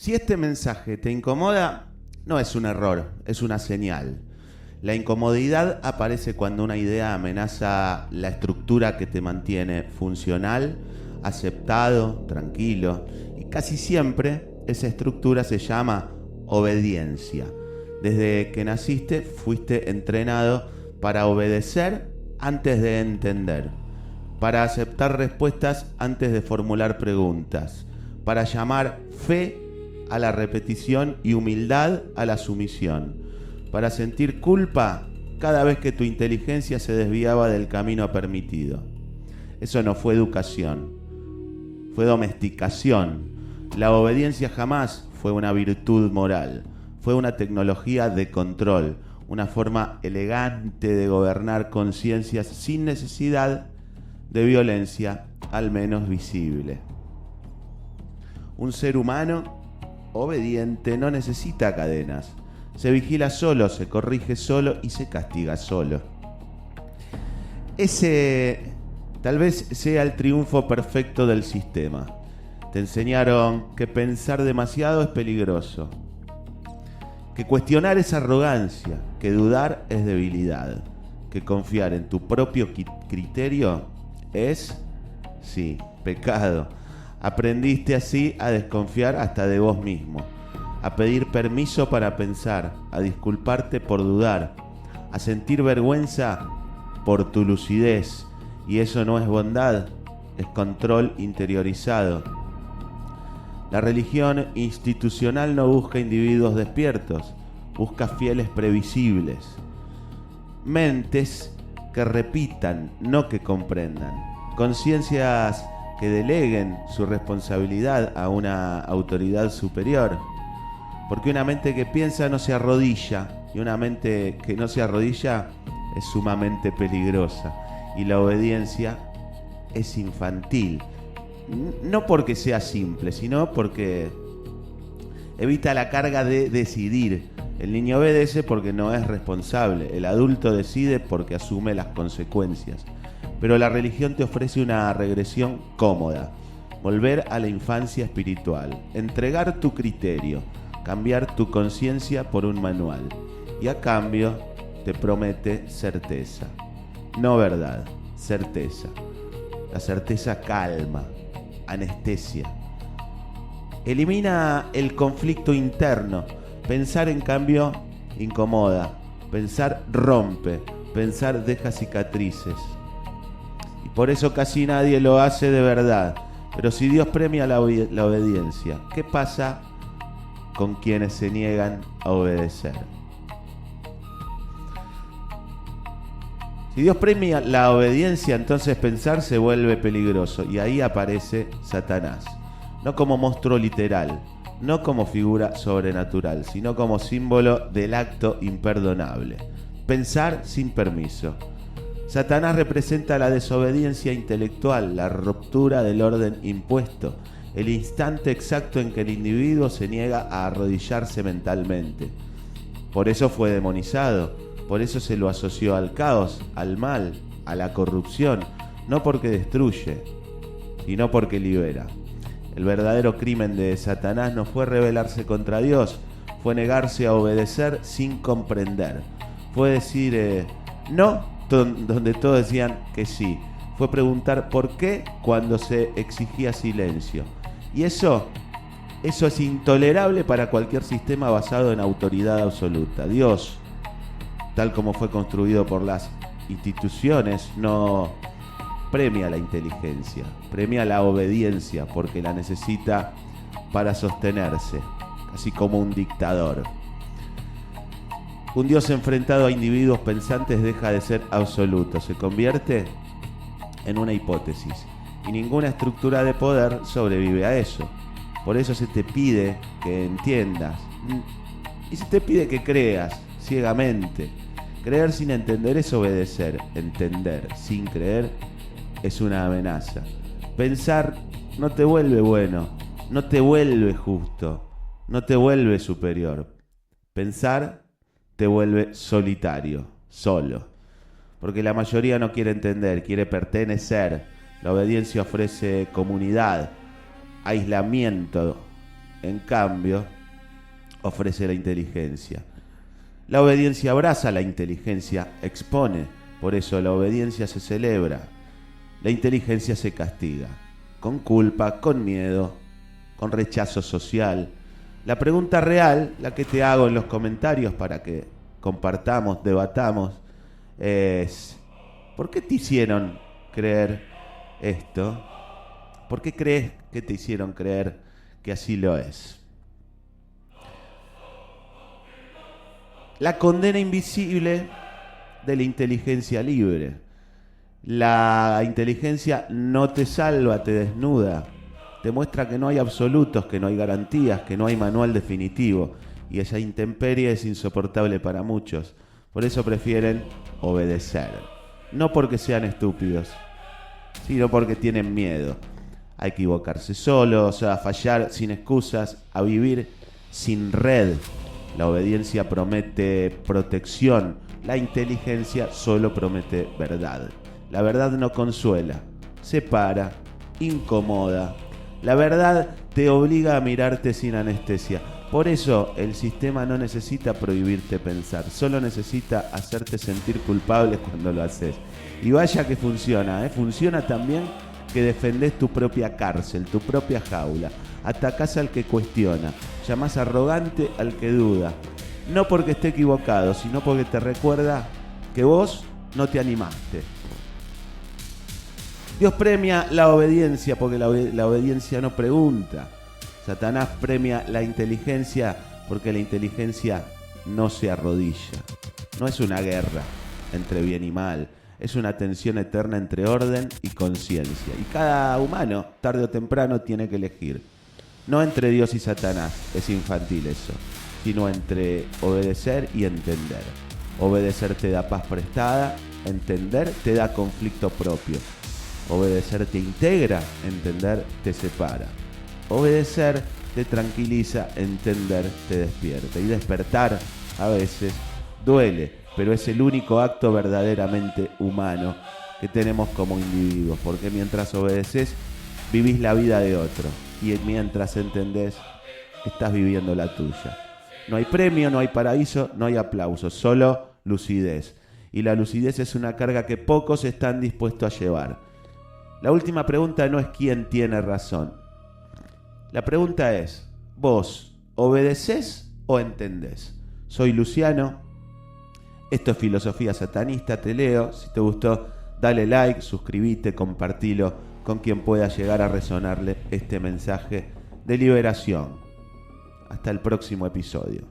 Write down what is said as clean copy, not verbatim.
Si este mensaje te incomoda, no es un error, es una señal. La incomodidad aparece cuando una idea amenaza la estructura que te mantiene funcional, aceptado, tranquilo. Y casi siempre esa estructura se llama obediencia. Desde que naciste fuiste entrenado para obedecer antes de entender, para aceptar respuestas antes de formular preguntas, para llamar fe a la repetición y humildad a la sumisión, para sentir culpa cada vez que tu inteligencia se desviaba del camino permitido. Eso no fue educación, fue domesticación. La obediencia jamás fue una virtud moral, fue una tecnología de control, una forma elegante de gobernar conciencias sin necesidad de violencia, al menos visible. Un ser humano obediente no necesita cadenas. Se vigila solo, se corrige solo y se castiga solo. Ese tal vez sea el triunfo perfecto del sistema. Te enseñaron que pensar demasiado es peligroso, que cuestionar es arrogancia, que dudar es debilidad, que confiar en tu propio criterio es, sí, pecado. Aprendiste así a desconfiar hasta de vos mismo, a pedir permiso para pensar, a disculparte por dudar, a sentir vergüenza por tu lucidez. Y eso no es bondad, es control interiorizado. La religión institucional no busca individuos despiertos, busca fieles previsibles. Mentes que repitan, no que comprendan. Conciencias que deleguen su responsabilidad a una autoridad superior. Porque una mente que piensa no se arrodilla, y una mente que no se arrodilla es sumamente peligrosa. Y la obediencia es infantil. No porque sea simple, sino porque evita la carga de decidir. El niño obedece porque no es responsable. El adulto decide porque asume las consecuencias. Pero la religión te ofrece una regresión cómoda. Volver a la infancia espiritual. Entregar tu criterio. Cambiar tu conciencia por un manual. Y a cambio te promete certeza. No verdad, certeza. La certeza calma, anestesia. Elimina el conflicto interno. Pensar, en cambio, incomoda. Pensar rompe. Pensar deja cicatrices. Y por eso casi nadie lo hace de verdad. Pero si Dios premia la obediencia, ¿qué pasa con quienes se niegan a obedecer? Si Dios premia la obediencia, entonces pensar se vuelve peligroso. Y ahí aparece Satanás. No como monstruo literal, no como figura sobrenatural, sino como símbolo del acto imperdonable. Pensar sin permiso. Satanás representa la desobediencia intelectual, la ruptura del orden impuesto, el instante exacto en que el individuo se niega a arrodillarse mentalmente. Por eso fue demonizado. Por eso se lo asoció al caos, al mal, a la corrupción, no porque destruye, sino porque libera. El verdadero crimen de Satanás no fue rebelarse contra Dios, fue negarse a obedecer sin comprender. Fue decir no donde todos decían que sí. Fue preguntar por qué cuando se exigía silencio. Y eso es intolerable para cualquier sistema basado en autoridad absoluta. Dios, tal como fue construido por las instituciones, no premia la inteligencia, premia la obediencia porque la necesita para sostenerse, así como un dictador. Un Dios enfrentado a individuos pensantes deja de ser absoluto, se convierte en una hipótesis y ninguna estructura de poder sobrevive a eso. Por eso se te pide que entiendas y se te pide que creas ciegamente. Creer sin entender es obedecer. Entender sin creer es una amenaza. Pensar no te vuelve bueno, no te vuelve justo, no te vuelve superior. Pensar te vuelve solitario, solo. Porque la mayoría no quiere entender, quiere pertenecer. La obediencia ofrece comunidad, aislamiento en cambio, ofrece la inteligencia. La obediencia abraza, la inteligencia expone. Por eso la obediencia se celebra. La inteligencia se castiga. Con culpa, con miedo, con rechazo social. La pregunta real, la que te hago en los comentarios para que compartamos, debatamos, es: ¿por qué te hicieron creer esto? ¿Por qué crees que te hicieron creer que así lo es? La condena invisible de la inteligencia libre. La inteligencia no te salva, te desnuda. Te muestra que no hay absolutos, que no hay garantías, que no hay manual definitivo. Y esa intemperie es insoportable para muchos. Por eso prefieren obedecer. No porque sean estúpidos, sino porque tienen miedo a equivocarse solos, a fallar sin excusas, a vivir sin red. La obediencia promete protección, la inteligencia solo promete verdad. La verdad no consuela, separa, incomoda. La verdad te obliga a mirarte sin anestesia. Por eso el sistema no necesita prohibirte pensar, solo necesita hacerte sentir culpable cuando lo haces. Y vaya que funciona, funciona también que defendés tu propia cárcel, tu propia jaula. Atacás al que cuestiona, llamás arrogante al que duda. No porque esté equivocado, sino porque te recuerda que vos no te animaste. Dios premia la obediencia porque la obediencia no pregunta. Satanás premia la inteligencia porque la inteligencia no se arrodilla. No es una guerra entre bien y mal. Es una tensión eterna entre orden y conciencia. Y cada humano, tarde o temprano, tiene que elegir. No entre Dios y Satanás, es infantil eso, sino entre obedecer y entender. Obedecer te da paz prestada, entender te da conflicto propio. Obedecer te integra, entender te separa. Obedecer te tranquiliza, entender te despierta. Y despertar a veces duele, pero es el único acto verdaderamente humano que tenemos como individuos, porque mientras obedeces, vivís la vida de otro, y mientras entendés, estás viviendo la tuya. No hay premio, no hay paraíso, no hay aplauso, solo lucidez. Y la lucidez es una carga que pocos están dispuestos a llevar. La última pregunta no es quién tiene razón. La pregunta es: ¿vos obedecés o entendés? Soy Luciano. Esto es Filosofía Satanista, te leo. Si te gustó, dale like, suscríbete, compartilo con quien pueda llegar a resonarle este mensaje de liberación. Hasta el próximo episodio.